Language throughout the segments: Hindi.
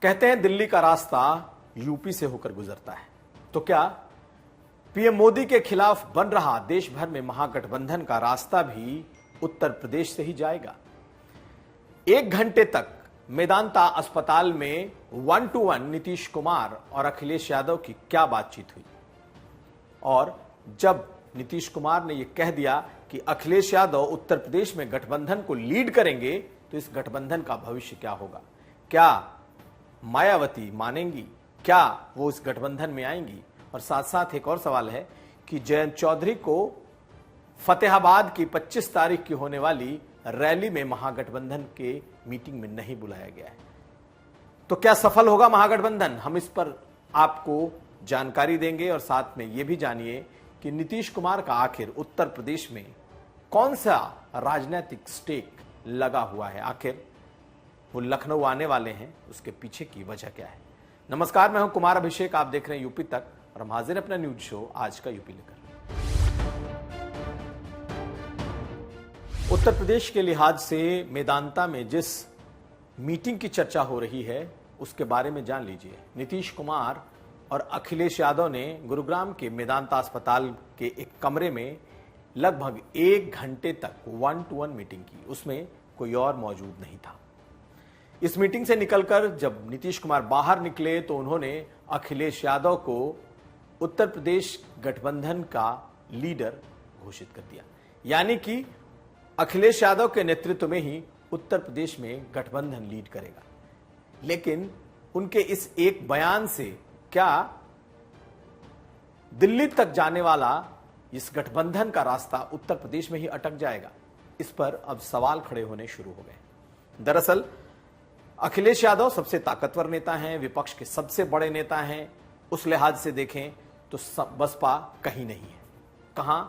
कहते हैं दिल्ली का रास्ता यूपी से होकर गुजरता है, तो क्या पीएम मोदी के खिलाफ बन रहा देश भर में महागठबंधन का रास्ता भी उत्तर प्रदेश से ही जाएगा? 1 घंटे तक मेदांता अस्पताल में 1-to-1 नीतीश कुमार और अखिलेश यादव की क्या बातचीत हुई, और जब नीतीश कुमार ने यह कह दिया कि अखिलेश यादव उत्तर प्रदेश में गठबंधन को लीड करेंगे, तो इस गठबंधन का भविष्य क्या होगा? क्या मायावती मानेंगी? क्या वो इस गठबंधन में आएंगी? और साथ साथ एक और सवाल है कि जयंत चौधरी को फतेहाबाद की 25 तारीख की होने वाली रैली में महागठबंधन के मीटिंग में नहीं बुलाया गया है, तो क्या सफल होगा महागठबंधन? हम इस पर आपको जानकारी देंगे और साथ में यह भी जानिए कि नीतीश कुमार का आखिर उत्तर प्रदेश में कौन सा राजनीतिक स्टेक लगा हुआ है, आखिर वो लखनऊ आने वाले हैं, उसके पीछे की वजह क्या है? नमस्कार, मैं हूं कुमार अभिषेक, आप देख रहे हैं यूपी तक और हम हाजिर हैं अपना न्यूज शो आज का यूपी लेकर। उत्तर प्रदेश के लिहाज से मेदांता में जिस मीटिंग की चर्चा हो रही है उसके बारे में जान लीजिए। नीतीश कुमार और अखिलेश यादव ने गुरुग्राम के मेदांता अस्पताल के एक कमरे में लगभग 1 घंटे तक 1-to-1 मीटिंग की, उसमें कोई और मौजूद नहीं था। इस मीटिंग से निकलकर जब नीतीश कुमार बाहर निकले तो उन्होंने अखिलेश यादव को उत्तर प्रदेश गठबंधन का लीडर घोषित कर दिया, यानी कि अखिलेश यादव के नेतृत्व में ही उत्तर प्रदेश में गठबंधन लीड करेगा। लेकिन उनके इस एक बयान से क्या दिल्ली तक जाने वाला इस गठबंधन का रास्ता उत्तर प्रदेश में ही अटक जाएगा? इस पर अब सवाल खड़े होने शुरू हो गए। दरअसल अखिलेश यादव सबसे ताकतवर नेता हैं, विपक्ष के सबसे बड़े नेता हैं। उस लिहाज से देखें तो बसपा कहीं नहीं है, कहां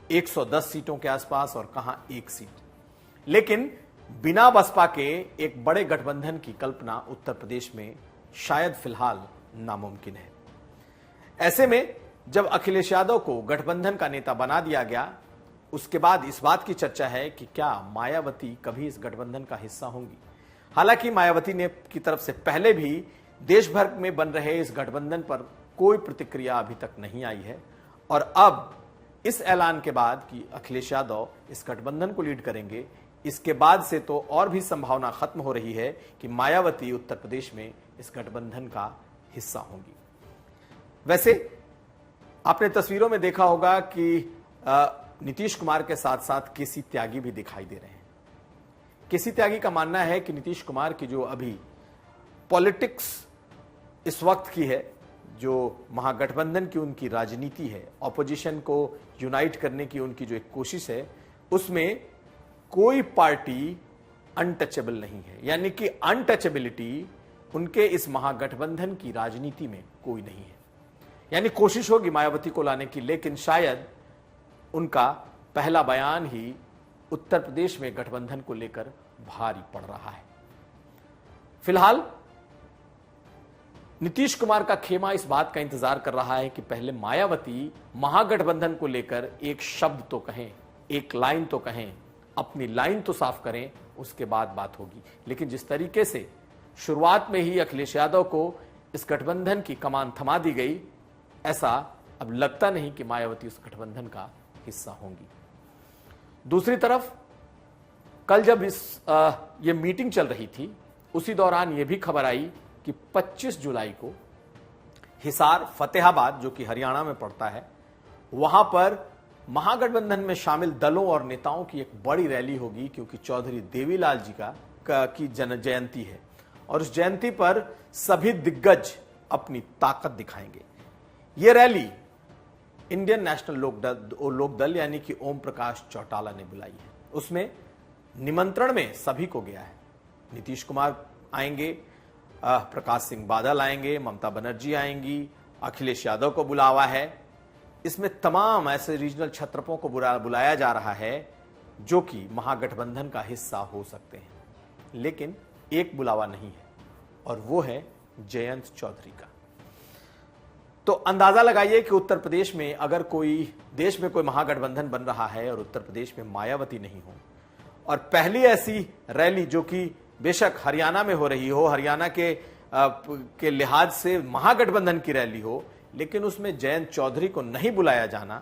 110 सीटों के आसपास और कहां 1 सीट। लेकिन बिना बसपा के एक बड़े गठबंधन की कल्पना उत्तर प्रदेश में शायद फिलहाल नामुमकिन है। ऐसे में जब अखिलेश यादव को गठबंधन का नेता बना दिया गया, उसके बाद इस बात की चर्चा है कि क्या मायावती कभी इस गठबंधन का हिस्सा होंगी। हालांकि मायावती ने की तरफ से पहले भी देश भर में बन रहे इस गठबंधन पर कोई प्रतिक्रिया अभी तक नहीं आई है, और अब इस ऐलान के बाद कि अखिलेश यादव इस गठबंधन को लीड करेंगे, इसके बाद से तो और भी संभावना खत्म हो रही है कि मायावती उत्तर प्रदेश में इस गठबंधन का हिस्सा होंगी। वैसे आपने तस्वीरों में देखा होगा कि नीतीश कुमार के साथ साथ केसी त्यागी भी दिखाई दे रहे हैं। केसी त्यागी का मानना है कि नीतीश कुमार की जो अभी पॉलिटिक्स इस वक्त की है, जो महागठबंधन की उनकी राजनीति है, ऑपोजिशन को यूनाइट करने की उनकी जो एक कोशिश है, उसमें कोई पार्टी अनटचेबल नहीं है, यानी कि अनटचेबिलिटी उनके इस महागठबंधन की राजनीति में कोई नहीं है। यानी कोशिश होगी मायावती को लाने की, लेकिन शायद उनका पहला बयान ही उत्तर प्रदेश में गठबंधन को लेकर भारी पड़ रहा है। फिलहाल नीतीश कुमार का खेमा इस बात का इंतजार कर रहा है कि पहले मायावती महागठबंधन को लेकर एक शब्द तो कहें, एक लाइन तो कहें, अपनी लाइन तो साफ करें, उसके बाद बात होगी। लेकिन जिस तरीके से शुरुआत में ही अखिलेश यादव को इस गठबंधन की कमान थमा दी गई, ऐसा अब लगता नहीं कि मायावती उस गठबंधन का हिस्सा होंगी। दूसरी तरफ कल जब ये मीटिंग चल रही थी, उसी दौरान यह भी खबर आई कि 25 जुलाई को हिसार फतेहाबाद, जो कि हरियाणा में पड़ता है, वहां पर महागठबंधन में शामिल दलों और नेताओं की एक बड़ी रैली होगी, क्योंकि चौधरी देवीलाल जी की जयंती है और उस जयंती पर सभी दिग्गज अपनी ताकत दिखाएंगे। यह रैली इंडियन नेशनल लोकदल यानी कि ओम प्रकाश चौटाला ने बुलाई है। उसमें निमंत्रण में सभी को गया है। नीतीश कुमार आएंगे, प्रकाश सिंह बादल आएंगे, ममता बनर्जी आएंगी, अखिलेश यादव को बुलावा है। इसमें तमाम ऐसे रीजनल छत्रपों को बुलाया जा रहा है जो कि महागठबंधन का हिस्सा हो सकते हैं। लेकिन एक बुलावा नहीं है, और वो है जयंत चौधरी का। तो अंदाजा लगाइए कि उत्तर प्रदेश में अगर देश में कोई महागठबंधन बन रहा है और उत्तर प्रदेश में मायावती नहीं हो, और पहली ऐसी रैली जो कि बेशक हरियाणा में हो रही हो, हरियाणा के के लिहाज से महागठबंधन की रैली हो, लेकिन उसमें जयंत चौधरी को नहीं बुलाया जाना,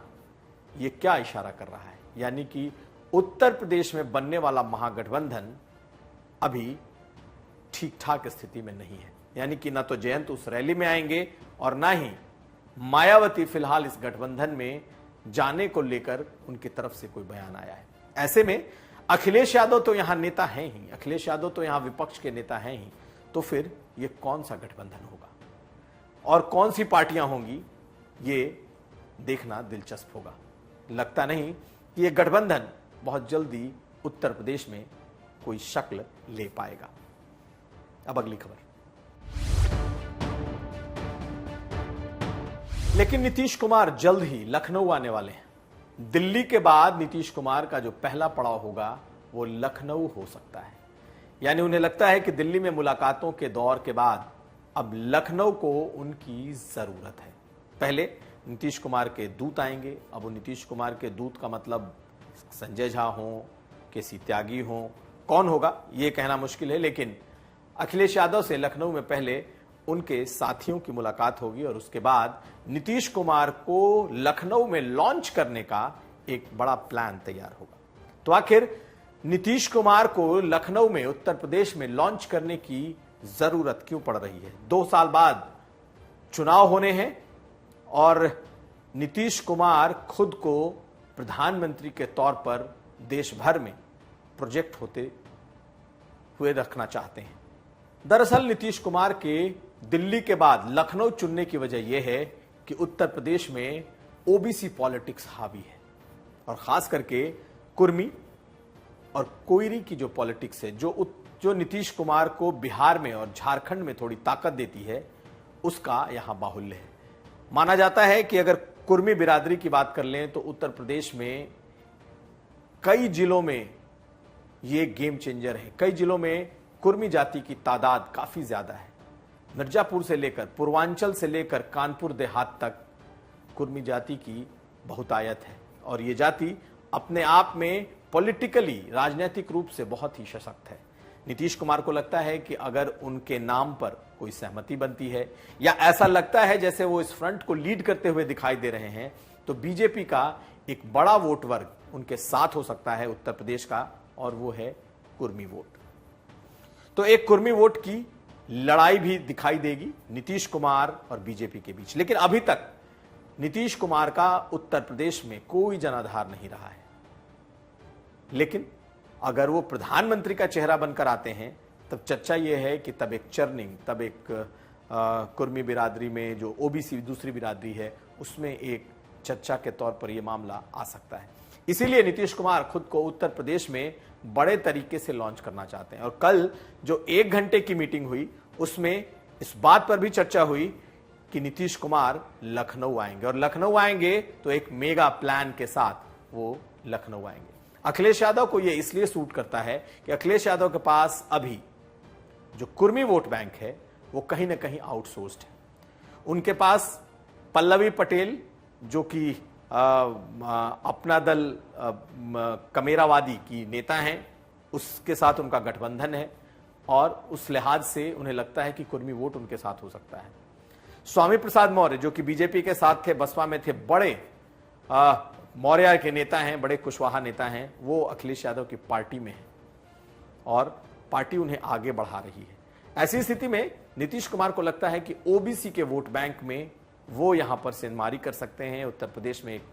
ये क्या इशारा कर रहा है? यानी कि उत्तर प्रदेश में बनने वाला महागठबंधन अभी ठीक ठाक स्थिति में नहीं है। यानी कि ना तो जयंत उस रैली में आएंगे और ना ही मायावती फिलहाल इस गठबंधन में जाने को लेकर उनकी तरफ से कोई बयान आया है। ऐसे में अखिलेश यादव तो यहां नेता हैं ही, अखिलेश यादव तो यहां विपक्ष के नेता हैं ही, तो फिर ये कौन सा गठबंधन होगा और कौन सी पार्टियां होंगी, ये देखना दिलचस्प होगा। लगता नहीं कि ये गठबंधन बहुत जल्दी उत्तर प्रदेश में कोई शक्ल ले पाएगा। अब अगली खबर। लेकिन नीतीश कुमार जल्द ही लखनऊ आने वाले हैं। दिल्ली के बाद नीतीश कुमार का जो पहला पड़ाव होगा वो लखनऊ हो सकता है। यानी उन्हें लगता है कि दिल्ली में मुलाकातों के दौर के बाद अब लखनऊ को उनकी जरूरत है। पहले नीतीश कुमार के दूत आएंगे। अब वो नीतीश कुमार के दूत का मतलब संजय झा हो, केसी त्यागी हो, कौन होगा ये कहना मुश्किल है, लेकिन अखिलेश यादव से लखनऊ में पहले उनके साथियों की मुलाकात होगी और उसके बाद नीतीश कुमार को लखनऊ में लॉन्च करने का एक बड़ा प्लान तैयार होगा। तो आखिर नीतीश कुमार को लखनऊ में उत्तर प्रदेश में लॉन्च करने की जरूरत क्यों पड़ रही है? 2 साल बाद चुनाव होने हैं और नीतीश कुमार खुद को प्रधानमंत्री के तौर पर देश भर में प्रोजेक्ट होते हुए रखना चाहते हैं। दरअसल नीतीश कुमार के दिल्ली के बाद लखनऊ चुनने की वजह यह है कि उत्तर प्रदेश में ओबीसी पॉलिटिक्स हावी है और खास करके कुर्मी और कोयरी की जो पॉलिटिक्स है, जो नीतीश कुमार को बिहार में और झारखंड में थोड़ी ताकत देती है, उसका यहां बाहुल्य है। माना जाता है कि अगर कुर्मी बिरादरी की बात कर लें तो उत्तर प्रदेश में कई जिलों में ये गेम चेंजर है। कई जिलों में कुर्मी जाति की तादाद काफी ज्यादा है। मिर्जापुर से लेकर पूर्वांचल से लेकर कानपुर देहात तक कुर्मी जाति की बहुतायत है और ये जाति अपने आप में पॉलिटिकली, राजनीतिक रूप से बहुत ही सशक्त है। नीतीश कुमार को लगता है कि अगर उनके नाम पर कोई सहमति बनती है या ऐसा लगता है जैसे वो इस फ्रंट को लीड करते हुए दिखाई दे रहे हैं, तो बीजेपी का एक बड़ा वोट वर्ग उनके साथ हो सकता है उत्तर प्रदेश का, और वो है कुर्मी वोट। तो एक कुर्मी वोट की लड़ाई भी दिखाई देगी नीतीश कुमार और बीजेपी के बीच। लेकिन अभी तक नीतीश कुमार का उत्तर प्रदेश में कोई जनाधार नहीं रहा है। लेकिन अगर वो प्रधानमंत्री का चेहरा बनकर आते हैं तब चर्चा यह है कि तब एक चर्निंग, तब एक कुर्मी बिरादरी में जो ओबीसी दूसरी बिरादरी है उसमें एक चर्चा के तौर पर यह मामला आ सकता है। इसीलिए नीतीश कुमार खुद को उत्तर प्रदेश में बड़े तरीके से लॉन्च करना चाहते हैं। और कल जो 1 घंटे की मीटिंग हुई उसमें इस बात पर भी चर्चा हुई कि नीतीश कुमार लखनऊ आएंगे और लखनऊ आएंगे तो एक मेगा प्लान के साथ वो लखनऊ आएंगे। अखिलेश यादव को यह इसलिए सूट करता है कि अखिलेश यादव के पास अभी जो कुर्मी वोट बैंक है वो कहीं ना कहीं आउटसोर्स्ड है। उनके पास पल्लवी पटेल जो कि अपना दल कमेरावादी की नेता हैं, उसके साथ उनका गठबंधन है और उस लिहाज से उन्हें लगता है कि कुर्मी वोट उनके साथ हो सकता है। स्वामी प्रसाद मौर्य जो कि बीजेपी के साथ थे, बसपा में थे, बड़े मौर्य के नेता हैं, बड़े कुशवाहा नेता हैं, वो अखिलेश यादव की पार्टी में है और पार्टी उन्हें आगे बढ़ा रही है। ऐसी स्थिति में नीतीश कुमार को लगता है कि ओबीसी के वोट बैंक में वो यहां पर सेंधमारी कर सकते हैं, उत्तर प्रदेश में एक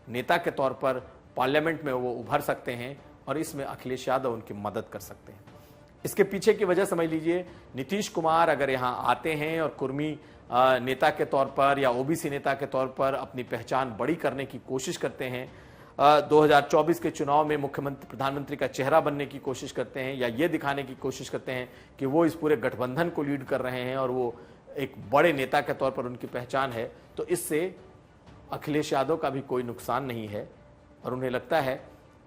नेता के तौर पर पार्लियामेंट में वो उभर सकते हैं और इसमें अखिलेश यादव उनकी मदद कर सकते हैं। इसके पीछे की वजह समझ लीजिए, नीतीश कुमार अगर यहां आते हैं और कुर्मी नेता के तौर पर या ओबीसी नेता के तौर पर अपनी पहचान बड़ी करने की कोशिश करते हैं, 2024 के चुनाव में मुख्यमंत्री प्रधानमंत्री का चेहरा बनने की कोशिश करते हैं या ये दिखाने की कोशिश करते हैं कि वो इस पूरे गठबंधन को लीड कर रहे हैं और वो एक बड़े नेता के तौर पर उनकी पहचान है, तो इससे अखिलेश यादव का भी कोई नुकसान नहीं है और उन्हें लगता है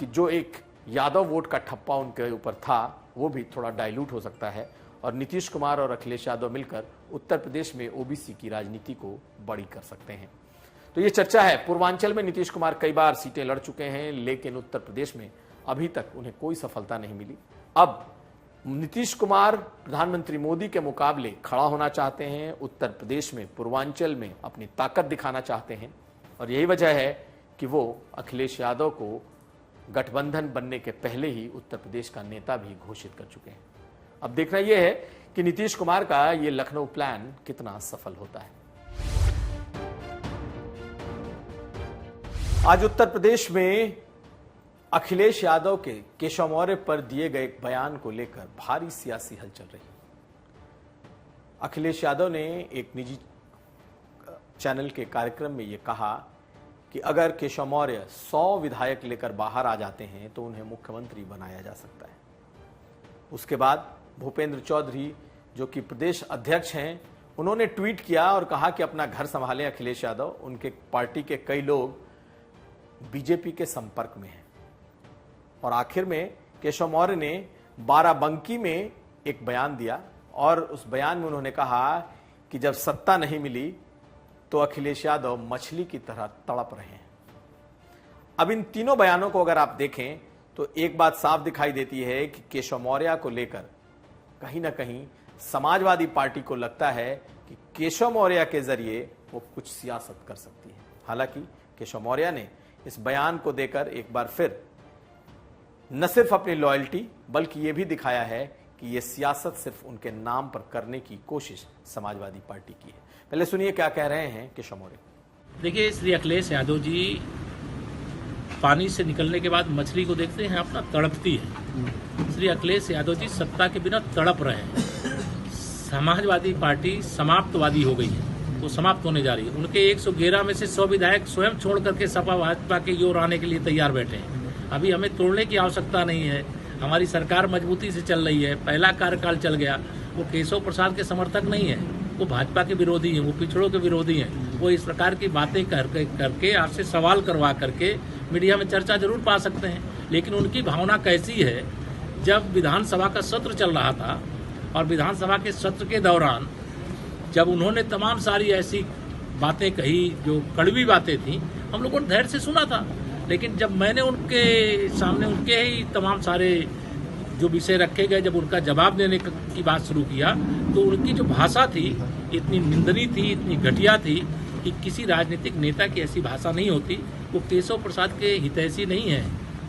कि जो एक यादव वोट का ठप्पा उनके ऊपर था वो भी थोड़ा डाइल्यूट हो सकता है और नीतीश कुमार और अखिलेश यादव मिलकर उत्तर प्रदेश में ओबीसी की राजनीति को बड़ी कर सकते हैं। तो ये चर्चा है। पूर्वांचल में नीतीश कुमार कई बार सीटें लड़ चुके हैं लेकिन उत्तर प्रदेश में अभी तक उन्हें कोई सफलता नहीं मिली। अब नीतीश कुमार प्रधानमंत्री मोदी के मुकाबले खड़ा होना चाहते हैं, उत्तर प्रदेश में पूर्वांचल में अपनी ताकत दिखाना चाहते हैं और यही वजह है कि वो अखिलेश यादव को गठबंधन बनने के पहले ही उत्तर प्रदेश का नेता भी घोषित कर चुके हैं। अब देखना यह है कि नीतीश कुमार का यह लखनऊ प्लान कितना सफल होता है। आज उत्तर प्रदेश में अखिलेश यादव के केशव मौर्य पर दिए गए एक बयान को लेकर भारी सियासी हलचल रही। अखिलेश यादव ने एक निजी चैनल के कार्यक्रम में यह कहा कि अगर केशव मौर्य 100 विधायक लेकर बाहर आ जाते हैं तो उन्हें मुख्यमंत्री बनाया जा सकता है। उसके बाद भूपेंद्र चौधरी जो कि प्रदेश अध्यक्ष हैं, उन्होंने ट्वीट किया और कहा कि अपना घर संभालें अखिलेश यादव, उनके पार्टी के कई लोग बीजेपी के संपर्क में हैं। और आखिर में केशव मौर्य ने बाराबंकी में एक बयान दिया और उस बयान में उन्होंने कहा कि जब सत्ता नहीं मिली तो अखिलेश यादव मछली की तरह तड़प रहे हैं। अब इन तीनों बयानों को अगर आप देखें तो एक बात साफ दिखाई देती है कि केशव मौर्य को लेकर कहीं ना कहीं समाजवादी पार्टी को लगता है कि केशव मौर्य के जरिए वो कुछ सियासत कर सकती है। हालांकि केशव मौर्य ने इस बयान को देकर एक बार फिर न सिर्फ अपनी लॉयल्टी बल्कि यह भी दिखाया है कि यह सियासत सिर्फ उनके नाम पर करने की कोशिश समाजवादी पार्टी की है। पहले सुनिए क्या कह रहे हैं केशव मौर्य। देखिए, श्री अखिलेश यादव जी पानी से निकलने के बाद मछली को देखते हैं अपना तड़पती है। श्री अखिलेश यादव जी सत्ता के बिना तड़प रहे हैं। समाजवादी पार्टी समाप्तवादी हो गई है, वो समाप्त होने जा रही है। उनके 111 में से 100 विधायक स्वयं छोड़ करके सपा भाजपा के योर आने के लिए तैयार बैठे हैं। अभी हमें तोड़ने की आवश्यकता नहीं है, हमारी सरकार मजबूती से चल रही है। पहला कार्यकाल चल गया। वो केशव प्रसाद के समर्थक नहीं है, वो भाजपा के विरोधी हैं, वो पिछड़ों के विरोधी हैं। वो इस प्रकार की बातें करके आपसे सवाल करवा करके मीडिया में चर्चा जरूर पा सकते हैं, लेकिन उनकी भावना कैसी है। जब विधानसभा का सत्र चल रहा था और विधानसभा के सत्र के दौरान जब उन्होंने तमाम सारी ऐसी बातें कही जो कड़वी बातें थी, हम लोगों ने धैर्य से सुना था। लेकिन जब मैंने उनके सामने उनके ही तमाम सारे जो विषय रखे गए, जब उनका जवाब देने की बात शुरू किया तो उनकी जो भाषा थी इतनी निंदनीय थी, इतनी घटिया थी कि किसी राजनीतिक नेता की ऐसी भाषा नहीं होती। वो केशव प्रसाद के हितैषी नहीं है।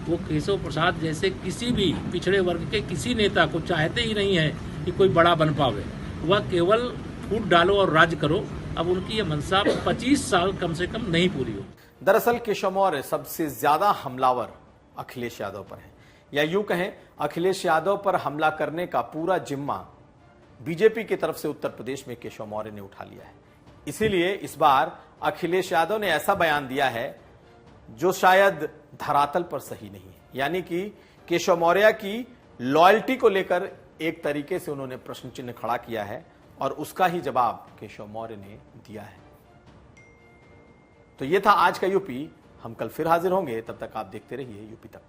वो केशव प्रसाद जैसे किसी भी पिछड़े वर्ग के किसी नेता को चाहते ही नहीं है कि कोई बड़ा बन पावे। वह केवल फूट डालो और राज करो। अब उनकी ये मंशा 25 साल कम से कम नहीं पूरी हो। दरअसल केशव मौर्य सबसे ज्यादा हमलावर अखिलेश यादव पर है, या यूं कहें अखिलेश यादव पर हमला करने का पूरा जिम्मा बीजेपी की तरफ से उत्तर प्रदेश में केशव मौर्य ने उठा लिया है। इसीलिए इस बार अखिलेश यादव ने ऐसा बयान दिया है जो शायद धरातल पर सही नहीं है। यानी कि केशव मौर्य की लॉयल्टी को लेकर एक तरीके से उन्होंने प्रश्न चिन्ह खड़ा किया है और उसका ही जवाब केशव मौर्य ने दिया है। तो यह था आज का यूपी। हम कल फिर हाजिर होंगे, तब तक आप देखते रहिए यूपी तक।